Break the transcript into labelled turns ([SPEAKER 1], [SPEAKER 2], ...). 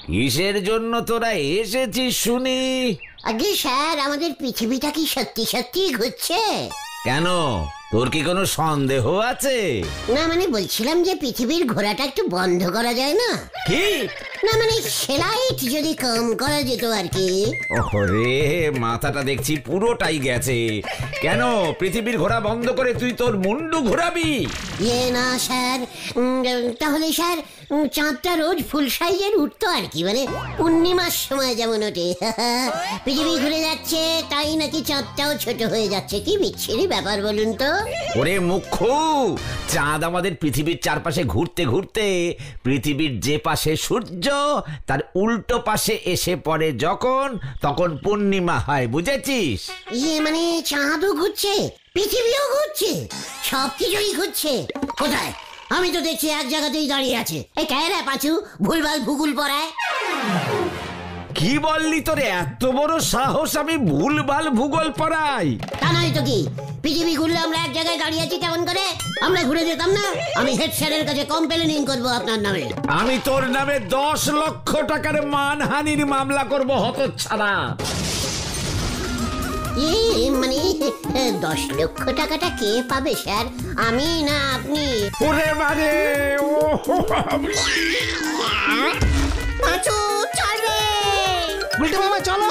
[SPEAKER 1] কিসের জন্য তোরা এসেছিস শুনি?
[SPEAKER 2] আগে স্যার, আমাদের পৃথিবীটা কি সত্যি সত্যি ঘুরছে?
[SPEAKER 1] কেন, তোর কি কোনো সন্দেহ আছে?
[SPEAKER 2] না মানে বলছিলাম যে পৃথিবীর ঘোরাটা একটু বন্ধ করা যায় না?
[SPEAKER 1] কি?
[SPEAKER 2] না মানে স্যালাইট যদি কম করা যেত আর কি।
[SPEAKER 1] ওরে, মাথাটা দেখছি পুরোটাই গেছে। কেন, পৃথিবীর ঘোরা বন্ধ করে তুই তোর মুন্ডু ঘোরাবি?
[SPEAKER 2] না স্যার, তাহলে স্যার চাঁদটা রোজ ফুল সাইজের উঠতো আর কি, মানে পূর্ণিমার সময় যেমন ওঠে। পৃথিবী ঘুরে যাচ্ছে তাই নাকি চাঁদটাও ছোট হয়ে যাচ্ছে। কি বিচ্ছিরি ব্যাপার বলুন তো।
[SPEAKER 1] ওরে মুখ্য, চাঁদ আমাদের পৃথিবীর চারপাশে ঘুরতে ঘুরতে পৃথিবীর যে পাশে সূর্য তার উল্টো পাশে এসে পড়ে যখন, তখন পূর্ণিমা হয়, বুঝেছিস?
[SPEAKER 2] মানে চাঁদও ঘুরছে, পৃথিবীও ঘুরছে, সবকিছুই ঘুরছে। কোথায়? আমি তো দেখছি এক জায়গাতেই দাঁড়িয়ে আছে। এই কে রে পাঁচু, ভুলভাল ভূগোল পড়ায়?
[SPEAKER 1] কি বললি? তোর এত বড় সাহস আমি ভুলভাল ভূগোল পড়াই?
[SPEAKER 2] তা নয় তো কি, পৃথিবী ঘুরলে আমরা এক জায়গায় দাঁড়িয়ে আছি কেমন করে? আমরা ঘুরে যেতাম না? আমি হেড স্যারের কাছে কমপ্লেনিং করবো আপনার নামে।
[SPEAKER 1] আমি তোর নামে 10 লক্ষ টাকার মানহানির মামলা করব, হতচ্ছাড়া।
[SPEAKER 2] মানে 10 লক্ষ টাকাটা কে পাবে স্যার, আমি না আপনি?
[SPEAKER 1] ওরে বারে, ও
[SPEAKER 2] পাঁচু চল রে।
[SPEAKER 3] উল্টে মামা চলো।